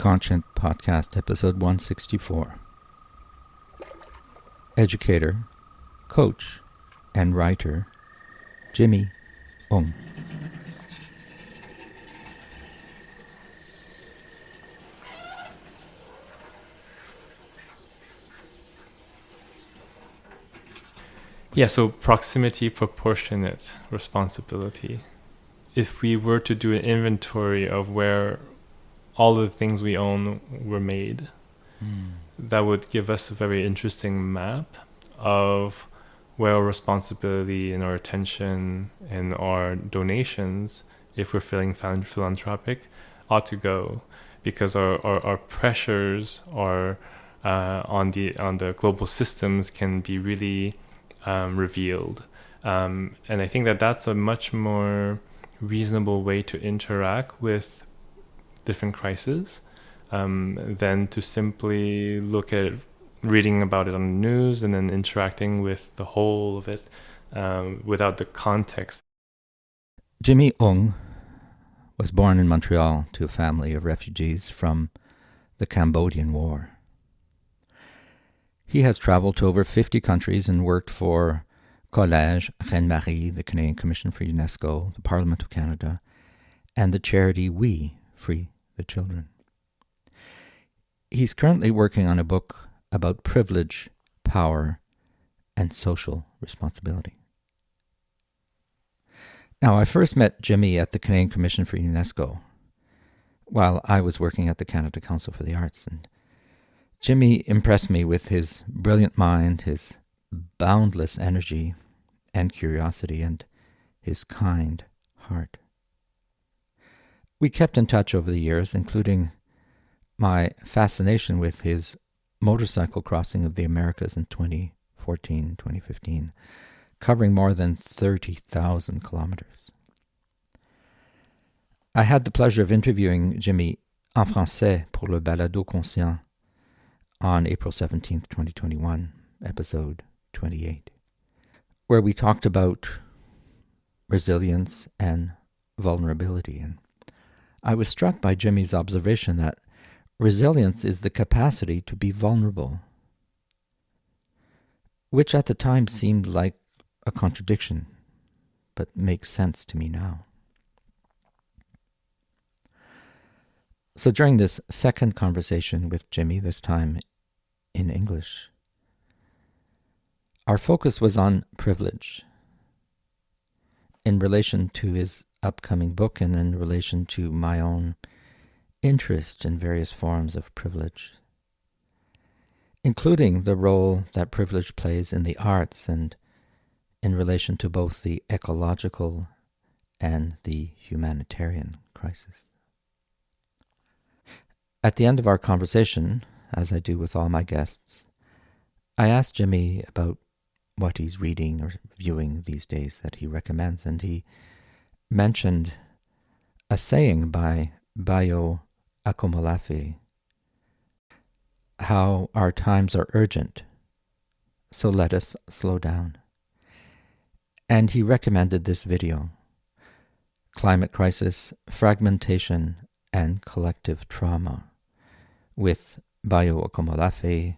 Content Podcast, episode 164. Educator, coach, and writer, Jimmy Ong. Yeah, so proximity, proportionate responsibility. If we were to do an inventory of where all the things we own were made, that would give us a very interesting map of where our responsibility and our attention and our donations, if we're feeling philanthropic, ought to go. Because our pressures are on the global systems can be really revealed. And I think that that's a much more reasonable way to interact with different crises than to simply look at reading about it on the news and then interacting with the whole of it without the context. Jimmy Ong was born in Montreal to a family of refugees from the Cambodian War. He has traveled to over 50 countries and worked for Collège Reine Marie, the Canadian Commission for UNESCO, the Parliament of Canada, and the charity We Free the Children. He's currently working on a book about privilege, power, and social responsibility. Now, I first met Jimmy at the Canadian Commission for UNESCO while I was working at the Canada Council for the Arts, and Jimmy impressed me with his brilliant mind, his boundless energy and curiosity, and his kind heart. We kept in touch over the years, including my fascination with his motorcycle crossing of the Americas in 2014-2015, covering more than 30,000 kilometers. I had the pleasure of interviewing Jimmy en français pour le balado conscient on April 17th, 2021, episode 28, where we talked about resilience and vulnerability. And I was struck by Jimmy's observation that resilience is the capacity to be vulnerable, which at the time seemed like a contradiction, but makes sense to me now. So during this second conversation with Jimmy, this time in English, our focus was on privilege in relation to his upcoming book and in relation to my own interest in various forms of privilege, including the role that privilege plays in the arts and in relation to both the ecological and the humanitarian crisis. At the end of our conversation, as I do with all my guests, I asked Jimmy about what he's reading or viewing these days that he recommends, and he mentioned a saying by Bayo Akomolafe, how our times are urgent, so let us slow down. And he recommended this video, Climate Crisis, Fragmentation, and Collective Trauma, with Bayo Akomolafe,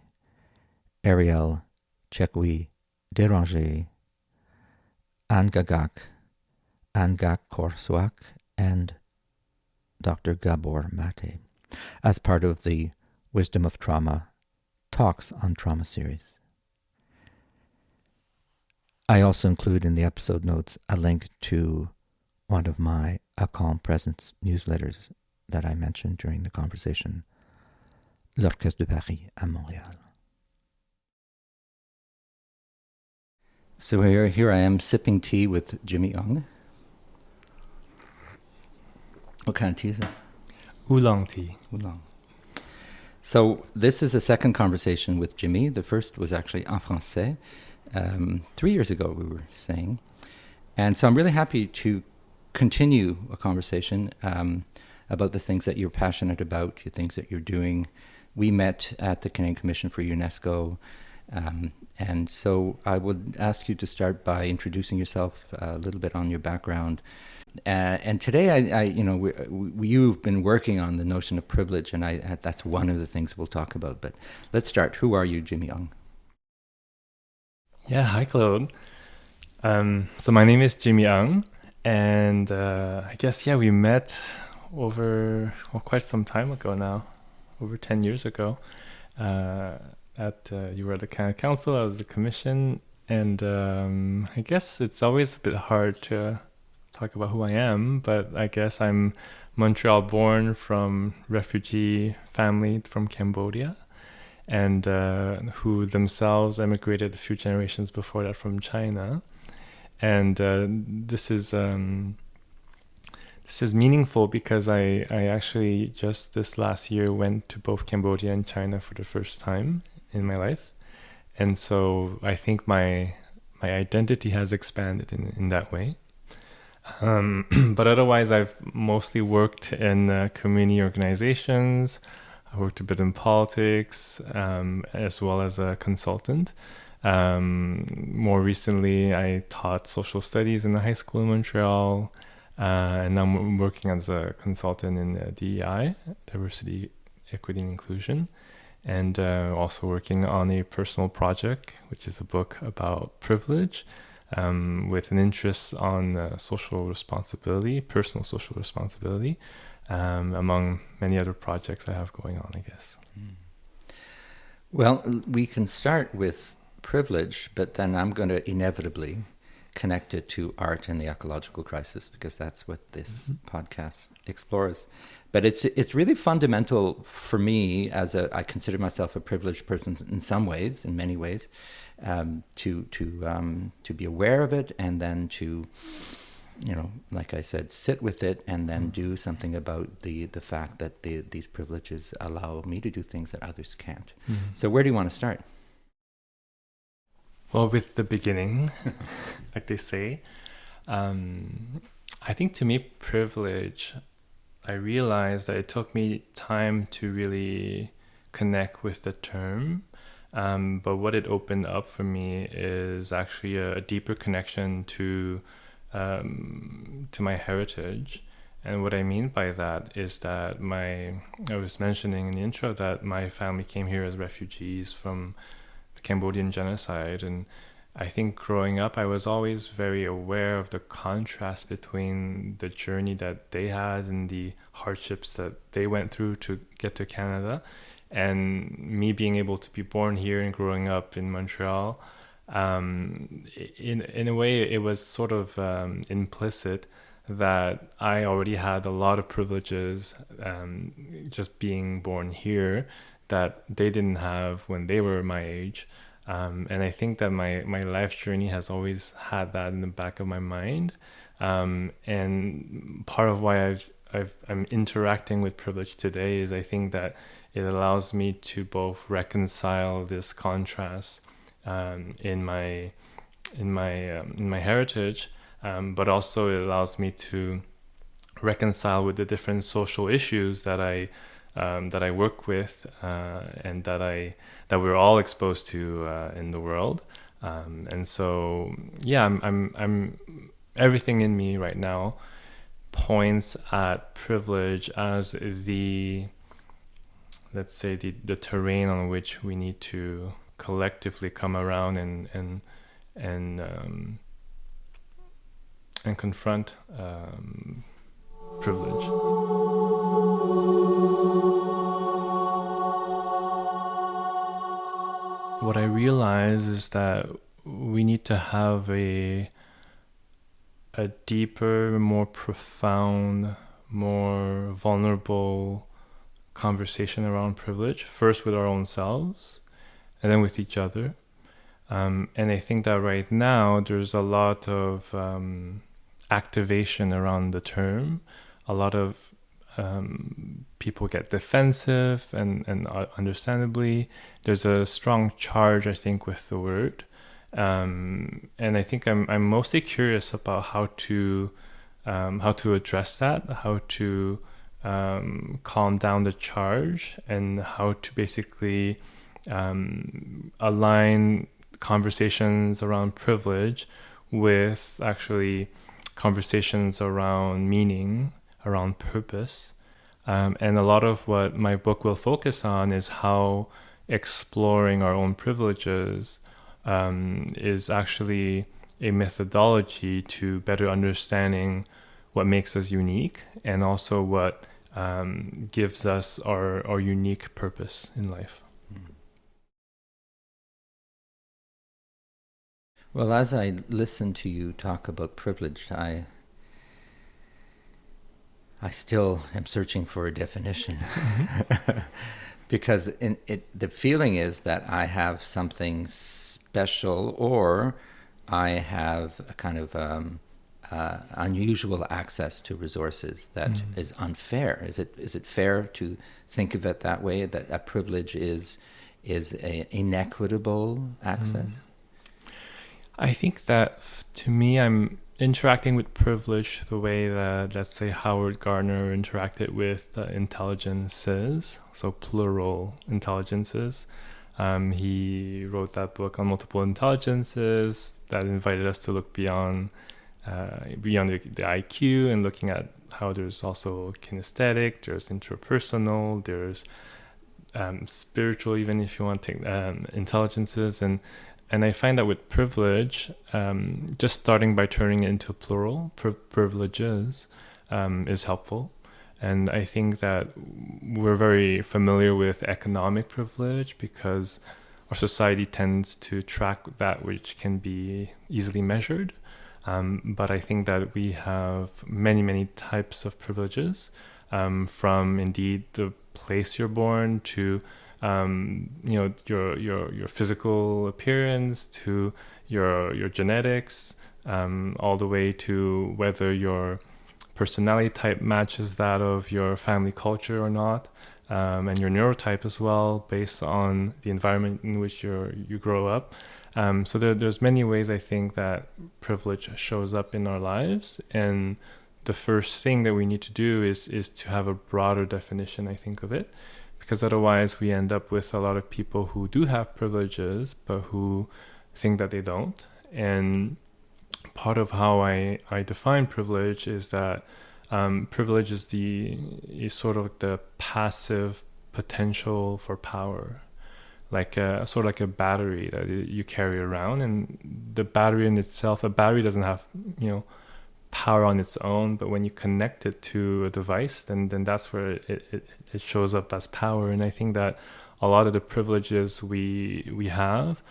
Ariel Chekwi Deranger, Angagak Korswak, and Dr. Gabor Mate, as part of the Wisdom of Trauma Talks on Trauma series. I also include in the episode notes a link to one of my A Calm Presence newsletters that I mentioned during the conversation, L'Orchestre de Paris à Montréal. So here I am sipping tea with Jimmy Ong. What kind of tea is this? Oolong tea. Oolong. So this is a second conversation with Jimmy. The first was actually en français. 3 years ago, we were saying. And so I'm really happy to continue a conversation about the things that you're passionate about, the things that you're doing. We met at the Canadian Commission for UNESCO. And so I would ask you to start by introducing yourself a little bit on your background. And today, you've been working on the notion of privilege, and that's one of the things we'll talk about. But let's start. Who are you, Jimmy Young? Yeah, hi, Claude. So my name is Jimmy Young, and I guess, we met over quite some time ago now, over 10 years ago. You were at the Canada Council, I was the Commission, and I guess it's always a bit hard to talk about who I am, but I guess I'm Montreal born from refugee family from Cambodia, and who themselves emigrated a few generations before that from China. And this is meaningful because I actually just this last year went to both Cambodia and China for the first time in my life, and so I think my identity has expanded in that way. But otherwise, I've mostly worked in community organizations. I worked a bit in politics, as well as a consultant. More recently, I taught social studies in a high school in Montreal, and now I'm working as a consultant in DEI, diversity, equity, and inclusion, and also working on a personal project, which is a book about privilege, with an interest on social responsibility, personal social responsibility, among many other projects I have going on, I guess. Well, we can start with privilege, but then I'm going to inevitably connect it to art and the ecological crisis, because that's what this podcast explores. But it's really fundamental for me, I consider myself a privileged person in some ways, in many ways, to be aware of it, and then to, like I said, sit with it, and then do something about the fact that these privileges allow me to do things that others can't. So where do you want to start? Well, with the beginning, like they say, I think to me, privilege, I realized that it took me time to really connect with the term. But what it opened up for me is actually a deeper connection to my heritage. And what I mean by that is that I was mentioning in the intro that my family came here as refugees from the Cambodian genocide. And I think growing up, I was always very aware of the contrast between the journey that they had and the hardships that they went through to get to Canada, and me being able to be born here and growing up in Montreal. In a way, it was sort of implicit that I already had a lot of privileges, just being born here, that they didn't have when they were my age. And I think that my life journey has always had that in the back of my mind. And part of why I'm interacting with privilege today is I think that it allows me to both reconcile this contrast in my heritage, but also it allows me to reconcile with the different social issues that I work with, and that we're all exposed to in the world. And so, I'm everything in me right now points at privilege as let's say the terrain on which we need to collectively come around and confront privilege. What I realize is that we need to have a deeper, more profound, more vulnerable conversation around privilege, first with our own selves and then with each other. And I think that right now there's a lot of activation around the term. A lot of people get defensive, and understandably, there's a strong charge, I think, with the word. And I think I'm mostly curious about how to address that, how to calm down the charge, and how to basically align conversations around privilege with actually conversations around meaning, around purpose. And a lot of what my book will focus on is how exploring our own privileges is actually a methodology to better understanding what makes us unique, and also what gives us our unique purpose in life. Well, as I listen to you talk about privilege, I still am searching for a definition. Because the feeling is that I have something special, or I have a kind of unusual access to resources that is unfair. Is it fair to think of it that way, that a privilege is a inequitable access? I think that to me, I'm interacting with privilege the way that, let's say, Howard Gardner interacted with intelligences, so plural intelligences. He wrote that book on multiple intelligences that invited us to look beyond the IQ, and looking at how there's also kinesthetic, there's interpersonal, there's spiritual, even if you want to take intelligences. And I find that with privilege, just starting by turning it into plural, privileges, is helpful. And I think that we're very familiar with economic privilege because our society tends to track that which can be easily measured. But I think that we have many, many types of privileges, from indeed the place you're born to your physical appearance, to your genetics, all the way to whether your personality type matches that of your family culture or not, and your neurotype as well, based on the environment in which you grow up. So there's many ways I think that privilege shows up in our lives, and the first thing that we need to do is to have a broader definition, I think, of it. Because otherwise we end up with a lot of people who do have privileges, but who think that they don't. And part of how I define privilege is that privilege is sort of the passive potential for power, like sort of like a battery that you carry around. And the battery in itself, a battery doesn't have power on its own, but when you connect it to a device, then that's where it shows up as power. And I think that a lot of the privileges we have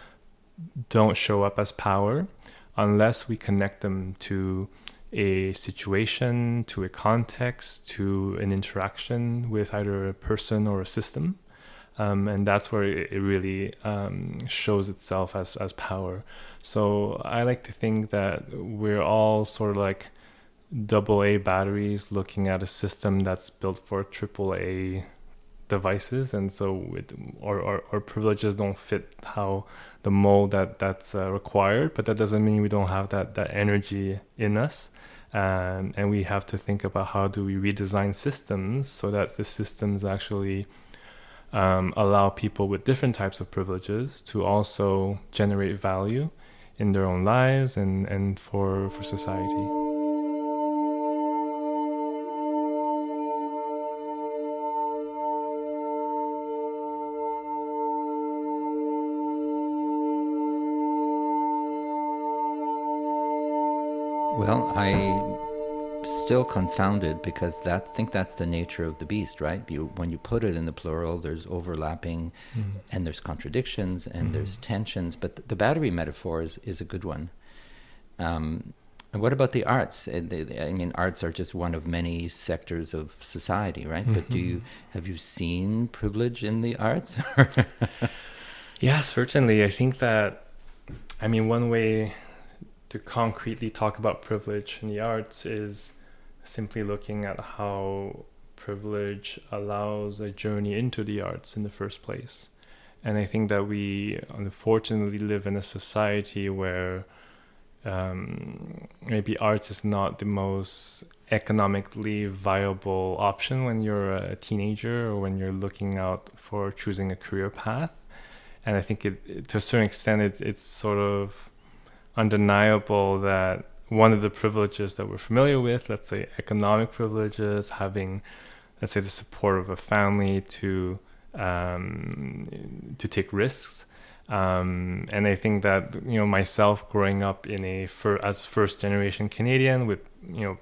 don't show up as power unless we connect them to a situation, to a context, to an interaction with either a person or a system. And that's where it really shows itself as power. So I like to think that we're all sort of like AA batteries looking at a system that's built for AAA devices, and so our privileges don't fit how the mold that's required, but that doesn't mean we don't have that energy in us. And we have to think about how do we redesign systems so that the systems actually allow people with different types of privileges to also generate value in their own lives and for society. Well, I'm still confounded because I think that's the nature of the beast, right? When you put it in the plural, there's overlapping and there's contradictions and there's tensions. But the battery metaphor is a good one. And what about the arts? I mean, arts are just one of many sectors of society, right? But have you seen privilege in the arts? Yeah, certainly. I think that, one way to concretely talk about privilege in the arts is simply looking at how privilege allows a journey into the arts in the first place. And I think that we unfortunately live in a society where maybe arts is not the most economically viable option when you're a teenager or when you're looking out for choosing a career path. And I think to a certain extent, it's sort of undeniable that one of the privileges that we're familiar with, let's say economic privileges, having, let's say, the support of a family to take risks. And I think that, you know, myself growing up as first generation Canadian with, you know,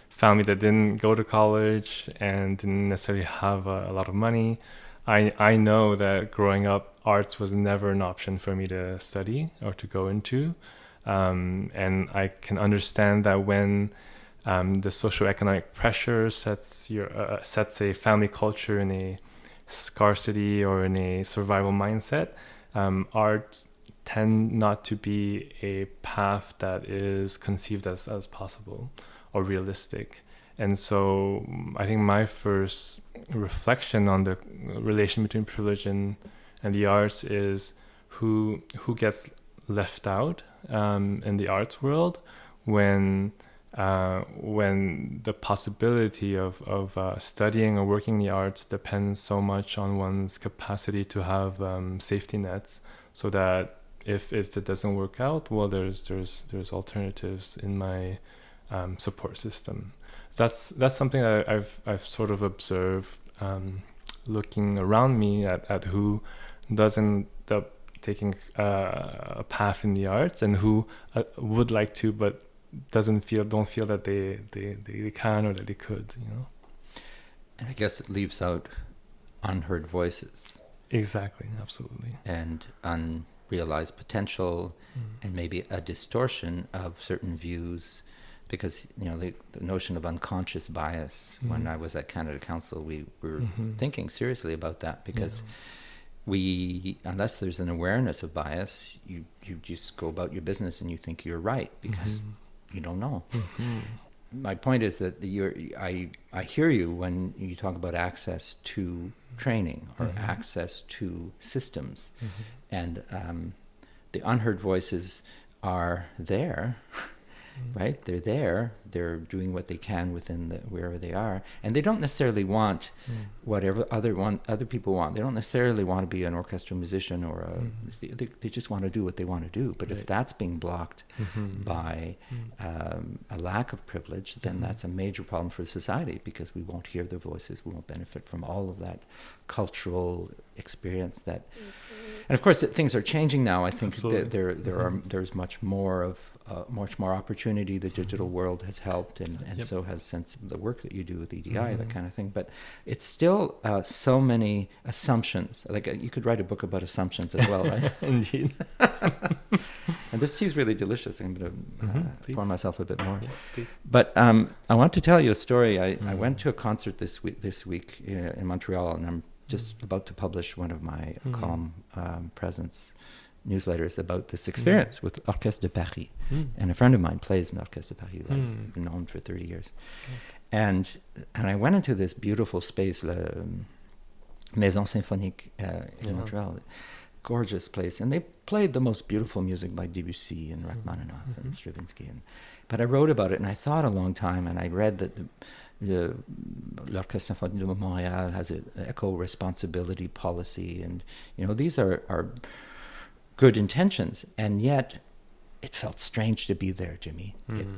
family that didn't go to college and didn't necessarily have a lot of money, I know that growing up, arts was never an option for me to study or to go into. And I can understand that when the socioeconomic pressure sets a family culture in a scarcity or in a survival mindset, arts tend not to be a path that is conceived as possible or realistic. And so I think my first reflection on the relation between privilege and the arts is who gets left out in the arts world when the possibility of studying or working in the arts depends so much on one's capacity to have safety nets, so that if it doesn't work out, well, there's alternatives in my support system. That's something that I've sort of observed looking around me at who doesn't end up taking a path in the arts and who would like to but don't feel that they can or that they could, you know. And I guess it leaves out unheard voices. Exactly, absolutely. And unrealized potential, and maybe a distortion of certain views, because, you know, the notion of unconscious bias, when I was at Canada Council, we were thinking seriously about that, because unless there's an awareness of bias, you just go about your business and you think you're right because you don't know. My point is that I hear you when you talk about access to training or access to systems, and the unheard voices are there. Right? They're there. They're doing what they can within wherever they are, and they don't necessarily want whatever other people want. They don't necessarily want to be an orchestral musician or they just want to do what they want to do. But if that's being blocked by a lack of privilege, then that's a major problem for society, because we won't hear their voices. We won't benefit from all of that cultural experience that. And of course, things are changing now. I think that there's much more opportunity. The digital world has helped, and so has the work that you do with EDI, that kind of thing. But it's still so many assumptions. Like you could write a book about assumptions as well, right? Indeed. And this tea is really delicious. I'm going to pour myself a bit more. Yes, please. But I want to tell you a story. I went to a concert this week in Montreal, and I'm just about to publish one of my Calm Presence newsletters about this experience with Orchestre de Paris. And a friend of mine plays in Orchestre de Paris. I've known for 30 years. And I went into this beautiful space, La Maison Symphonique in Montreal. Gorgeous place. And they played the most beautiful music by Debussy and Rachmaninoff and Stravinsky. But I wrote about it, and I thought a long time, and I read that l'Orchestre Symphonique de Montréal has an eco-responsibility policy, and these are good intentions, and yet it felt strange to be there, Jimmy.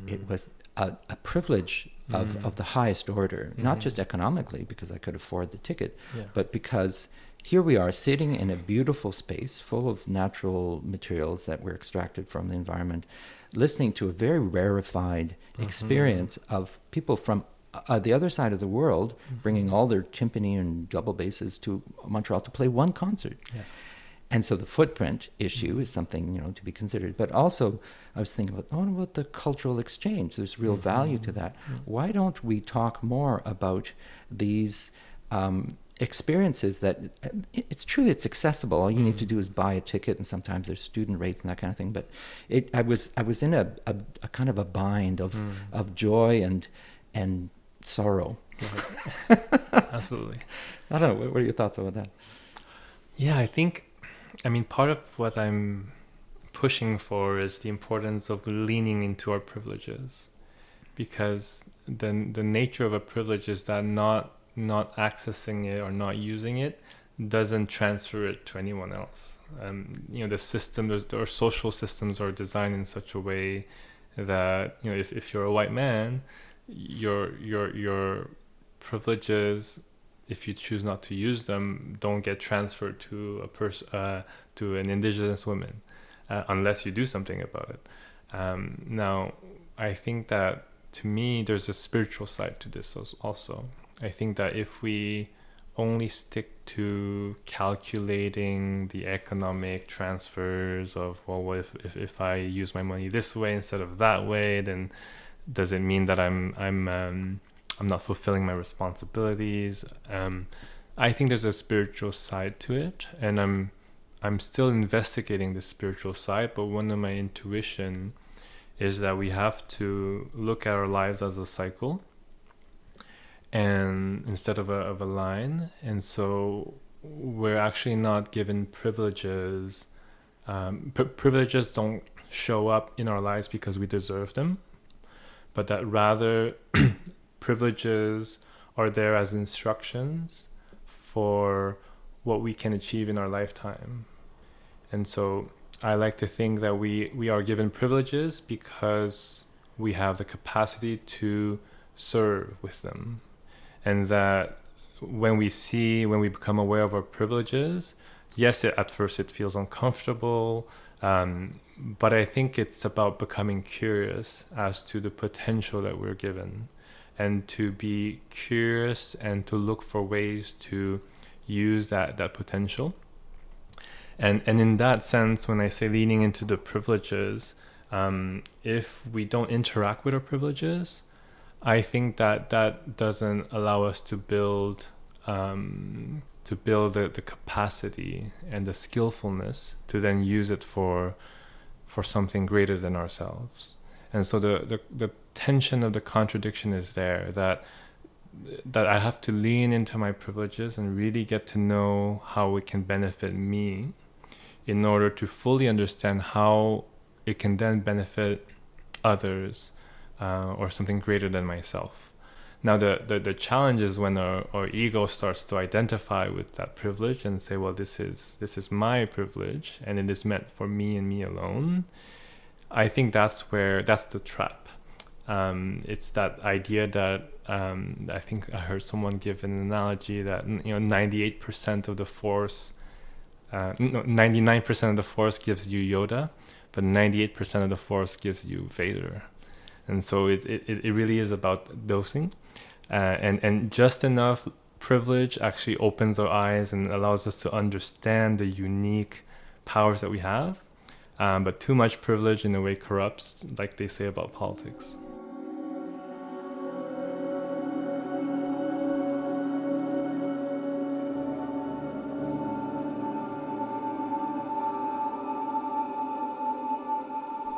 It was a privilege of the highest order, not just economically because I could afford the ticket, but because here we are sitting in a beautiful space full of natural materials that were extracted from the environment, listening to a very rarefied experience of people from the other side of the world, bringing all their timpani and double basses to Montreal to play one concert. And so the footprint issue is something, to be considered. But also, I was thinking about the cultural exchange. There's real value to that. Why don't we talk more about these experiences that it's true, it's accessible. All you need to do is buy a ticket, and sometimes there's student rates and that kind of thing. But I was in a kind of a bind of joy and sorrow. Absolutely. I don't know. What are your thoughts about that? Yeah, I mean, part of what I'm pushing for is the importance of leaning into our privileges, because the nature of a privilege is that not accessing it or not using it doesn't transfer it to anyone else. The system, our social systems are designed in such a way that, you know, if you're a white man, your privileges, if you choose not to use them, don't get transferred to to an indigenous woman, unless you do something about it. Now, I think that, to me, there's a spiritual side to this also. I think that if we only stick to calculating the economic transfers of, well, what if I use my money this way instead of that way, then does it mean that I'm not fulfilling my responsibilities? I think there's a spiritual side to it, and I'm still investigating the spiritual side, but one of my intuition is that we have to look at our lives as a cycle, and instead of a line. And so we're actually not given privileges. Privileges don't show up in our lives because we deserve them, but that rather privileges are there as instructions for what we can achieve in our lifetime. And so I like to think that we are given privileges because we have the capacity to serve with them. And that when we become aware of our privileges, yes, at first it feels uncomfortable, but I think it's about becoming curious as to the potential that we're given, and to be curious and to look for ways to use that potential. And in that sense, when I say leaning into the privileges, if we don't interact with our privileges, I think that doesn't allow us to build the capacity and the skillfulness to then use it for something greater than ourselves. And so the tension of the contradiction is there, that I have to lean into my privileges and really get to know how it can benefit me, in order to fully understand how it can then benefit others, or something greater than myself. Now, the challenge is when our ego starts to identify with that privilege and say, well, this is my privilege and it is meant for me and me alone. I think that's the trap. It's that idea that I think I heard someone give an analogy that 98% of the force, 99% of the force gives you Yoda, but 98% of the force gives you Vader. And so it really is about dosing, and just enough privilege actually opens our eyes and allows us to understand the unique powers that we have. But too much privilege in a way corrupts, like they say about politics.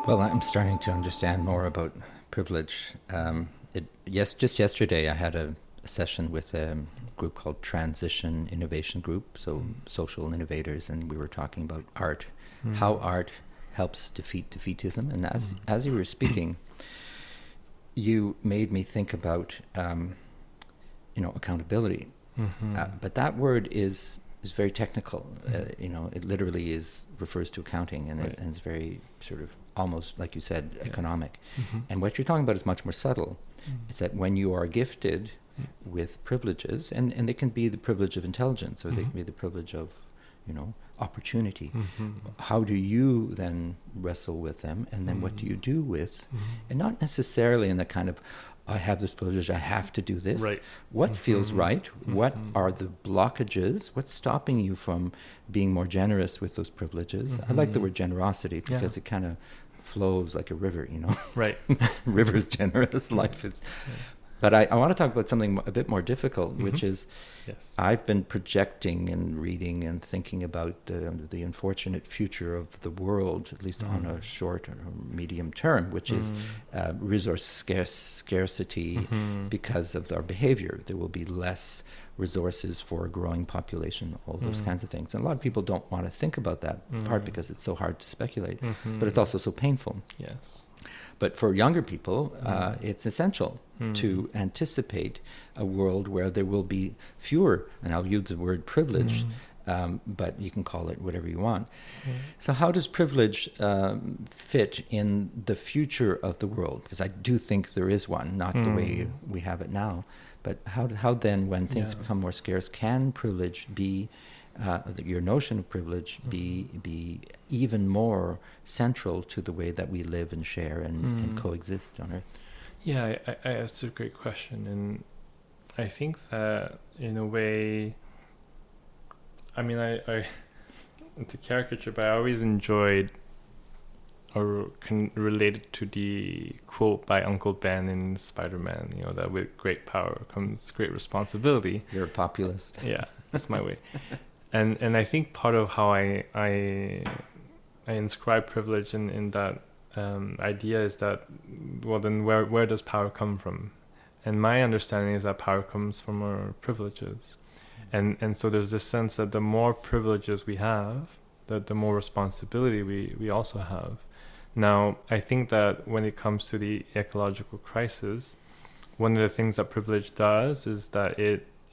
Well, I'm starting to understand more about privilege. Just yesterday I had a session with a group called Transition Innovation Group, so social innovators, and we were talking about art, how art helps defeat defeatism. And as you were speaking, you made me think about accountability. But that word is very technical. It literally refers to accounting, and right. It's very sort of almost, like you said, economic. And what you're talking about is much more subtle. It's that when you are gifted with privileges, and they can be the privilege of intelligence, or they can be the privilege of opportunity. How do you then wrestle with them, and then what do you do with, and not necessarily in the kind of, I have this privilege, I have to do this. Right. What feels right? What are the blockages? What's stopping you from being more generous with those privileges? I like the word generosity because it kind of flows like a river, Right. River's generous, life is. But I want to talk about something a bit more difficult, which is, I've been projecting and reading and thinking about the unfortunate future of the world, at least on a short or medium term, which is resource scarcity because of our behavior. There will be less resources for a growing population, all those kinds of things. And a lot of people don't want to think about that, part because it's so hard to speculate, but it's also so painful. Yes. But for younger people, it's essential to anticipate a world where there will be fewer, and I'll use the word privilege, but you can call it whatever you want. Mm. So how does privilege fit in the future of the world? Because I do think there is one, not the way we have it now. But how then, when things become more scarce, can privilege be, your notion of privilege, be even more central to the way that we live and share and coexist on Earth? Yeah, that's a great question. And I think that in a way, I mean, I it's a caricature, but I always enjoyed or can relate it to the quote by Uncle Ben in Spider-Man, that with great power comes great responsibility. You're a populist. Yeah, that's my way. And I think part of how I inscribe privilege in that idea is that, well, then where does power come from? And my understanding is that power comes from our privileges. And so there's this sense that the more privileges we have, that the more responsibility we also have. Now, I think that when it comes to the ecological crisis, one of the things that privilege does is that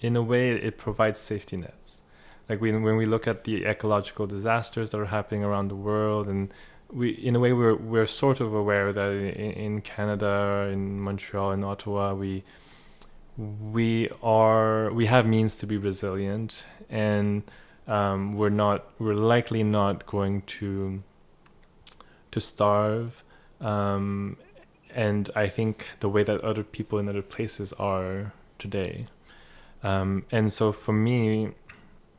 in a way, it provides safety nets. Like when we look at the ecological disasters that are happening around the world, and in a way, we're sort of aware that in Canada, in Montreal, in Ottawa, we have means to be resilient, and we're likely not going to starve, and I think the way that other people in other places are today. And so for me,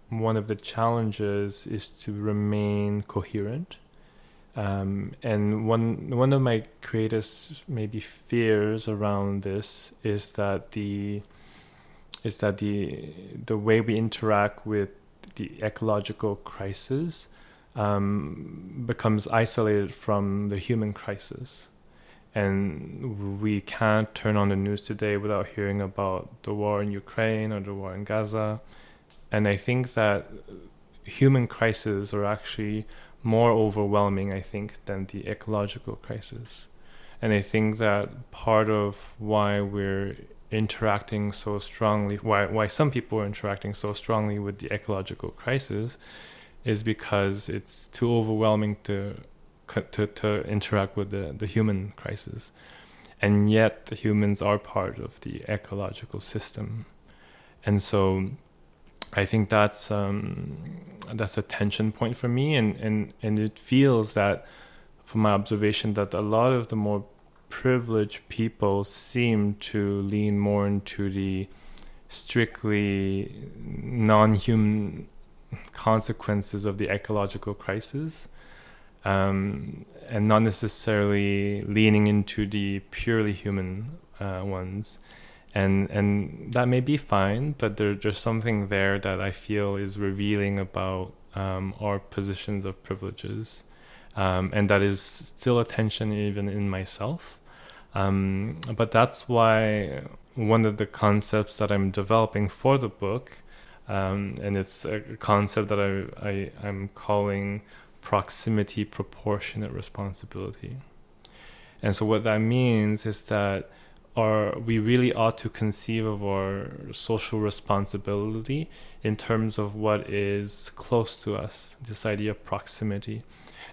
one of the challenges is to remain coherent. And one of my greatest maybe fears around this is that the way we interact with the ecological crisis becomes isolated from the human crisis. And we can't turn on the news today without hearing about the war in Ukraine or the war in Gaza. And I think that human crises are actually more overwhelming, I think, than the ecological crisis. And I think that part of why we're interacting so strongly, why some people are interacting so strongly with the ecological crisis, is because it's too overwhelming to interact with the human crisis. And yet the humans are part of the ecological system. And so I think that's a tension point for me, and it feels that, from my observation, that a lot of the more privileged people seem to lean more into the strictly non-human consequences of the ecological crisis, and not necessarily leaning into the purely human ones. And that may be fine, but there's something there that I feel is revealing about our positions of privileges, and that is still a tension even in myself. But that's why one of the concepts that I'm developing for the book, and it's a concept that I'm calling proximity proportionate responsibility. And so what that means is that we really ought to conceive of our social responsibility in terms of what is close to us, this idea of proximity.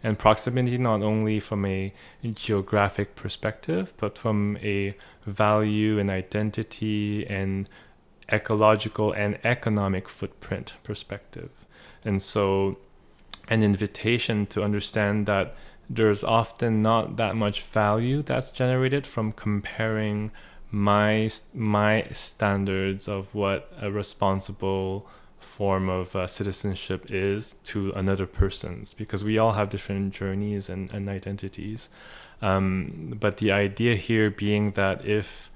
And proximity not only from a geographic perspective, but from a value and identity and ecological and economic footprint perspective. And so an invitation to understand that there's often not that much value that's generated from comparing my standards of what a responsible form of citizenship is to another person's, because we all have different journeys and identities. But the idea here being that if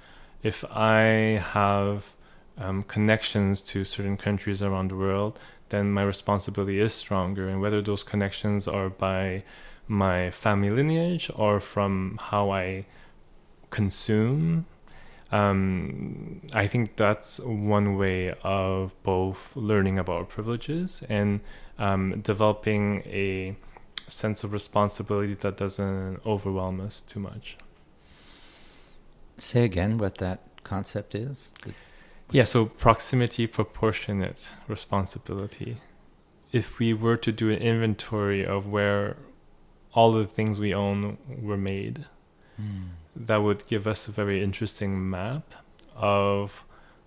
I have connections to certain countries around the world, then my responsibility is stronger. And whether those connections are by my family lineage or from how I consume, I think that's one way of both learning about privileges and developing a sense of responsibility that doesn't overwhelm us too much. Say again what that concept is. Yeah, so proximity proportionate responsibility. if we were to do an inventory of where all the things we own were made, that would give us a very interesting map of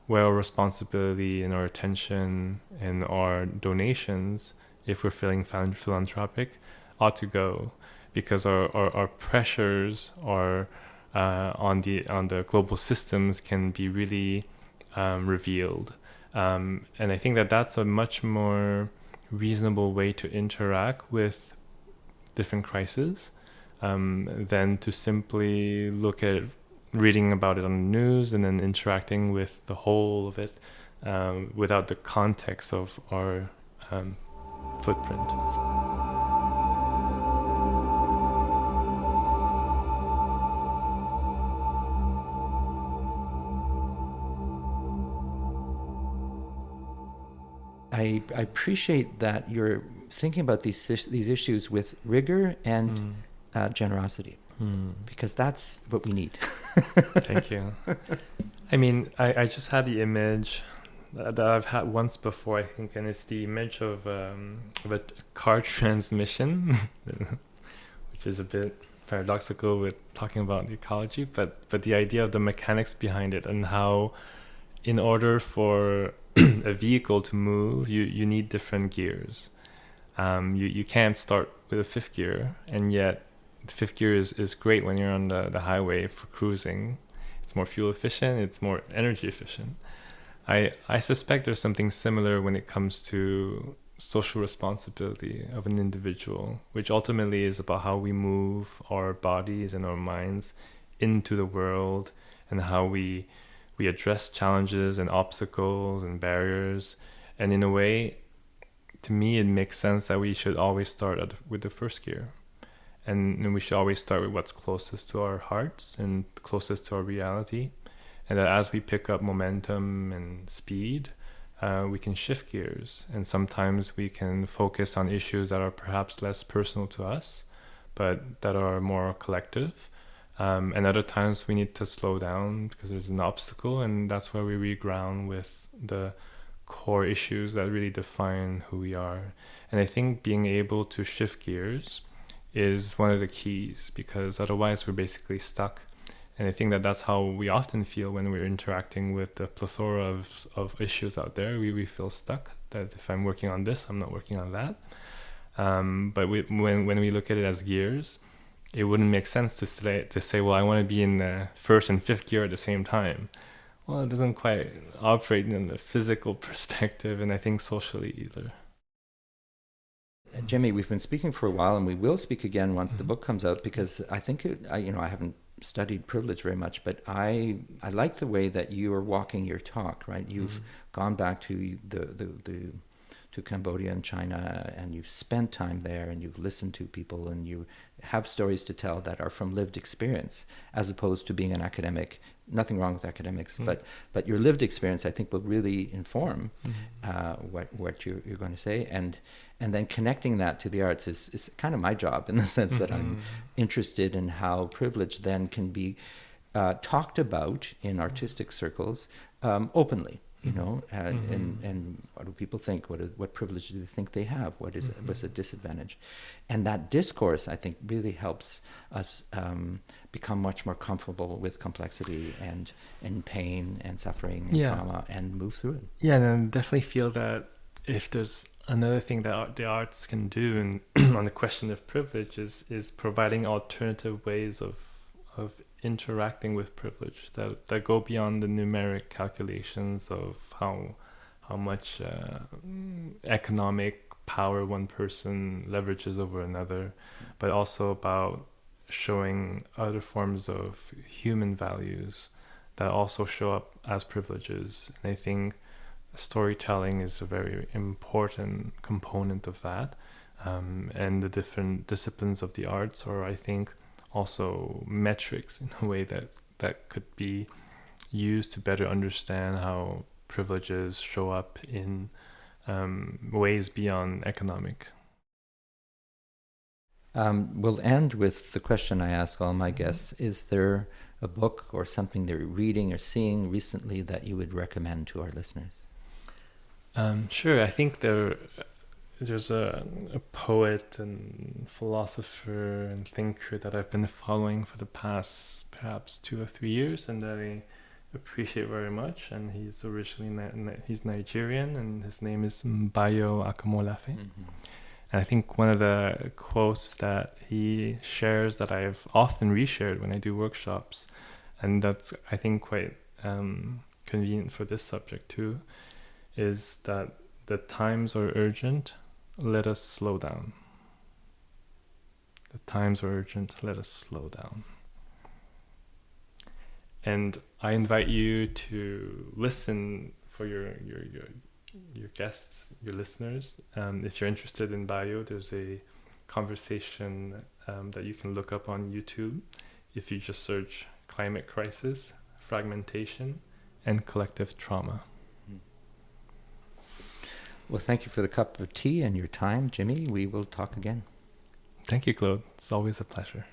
where our responsibility and our attention and our donations, if we're feeling philanthropic, ought to go, because our pressures are on the global systems can be really revealed, and I think that that's a much more reasonable way to interact with different crises than to simply look at reading about it on the news and then interacting with the whole of it without the context of our footprint. I appreciate that you're thinking about these issues with rigor and generosity, because that's what we need. Thank you. I mean, I just had the image that I've had once before, I think, and it's the image of a car transmission, which is a bit paradoxical with talking about the ecology, but the idea of the mechanics behind it and how, in order for a vehicle to move, you need different gears. You can't start with a fifth gear, and yet the fifth gear is great when you're on the highway for cruising. It's more fuel efficient, it's more energy efficient. I suspect there's something similar when it comes to social responsibility of an individual, which ultimately is about how we move our bodies and our minds into the world, and how we address challenges and obstacles and barriers. And in a way, to me, it makes sense that we should always start with the first gear. And we should always start with what's closest to our hearts and closest to our reality. And that as we pick up momentum and speed, we can shift gears. And sometimes we can focus on issues that are perhaps less personal to us, but that are more collective. And other times we need to slow down because there's an obstacle, and that's where we reground with the core issues that really define who we are. And I think being able to shift gears is one of the keys, because otherwise we're basically stuck. And I think that that's how we often feel when we're interacting with the plethora of issues out there. We feel stuck, that if I'm working on this, I'm not working on that. But when we look at it as gears, it wouldn't make sense to say, well, I want to be in the first and fifth gear at the same time. Well, it doesn't quite operate in the physical perspective, and I think socially either. Jimmy, we've been speaking for a while, and we will speak again once the book comes out, because I think I haven't studied privilege very much, but I like the way that you are walking your talk. Right, you've gone back to to Cambodia and China, and you've spent time there, and you've listened to people, and you have stories to tell that are from lived experience, as opposed to being an academic. Nothing wrong with academics, but your lived experience, I think, will really inform what you're going to say, and then connecting that to the arts is kind of my job, in the sense that I'm interested in how privilege then can be talked about in artistic circles openly. And what do people think? What privilege do they think they have? What's a disadvantage? And that discourse, I think, really helps us become much more comfortable with complexity and pain and suffering and trauma, and move through it. Yeah, and I definitely feel that if there's another thing that the arts can do, and on the question of privilege, is providing alternative ways of interacting with privilege that go beyond the numeric calculations of how much economic power one person leverages over another, but also about showing other forms of human values that also show up as privileges. And I think storytelling is a very important component of that, and the different disciplines of the arts, or I think also metrics, in a way that could be used to better understand how privileges show up in ways beyond economic. We'll end with the question I ask all my guests. Is there a book or something they're reading or seeing recently that you would recommend to our listeners? Sure. I think there's a poet and philosopher and thinker that I've been following for the past perhaps 2 or 3 years, and that I appreciate very much. And he's originally he's Nigerian, and his name is Bayo Akomolafe. Mm-hmm. And I think one of the quotes that he shares that I've often reshared when I do workshops, and that's, I think, quite convenient for this subject too, is that the times are urgent, let us slow down. The times are urgent, let us slow down. And I invite you to listen for your guests, your listeners. If you're interested in bio, there's a conversation that you can look up on YouTube if you just search climate crisis, fragmentation, and collective trauma. Well, thank you for the cup of tea and your time, Jimmy. We will talk again. Thank you, Claude. It's always a pleasure.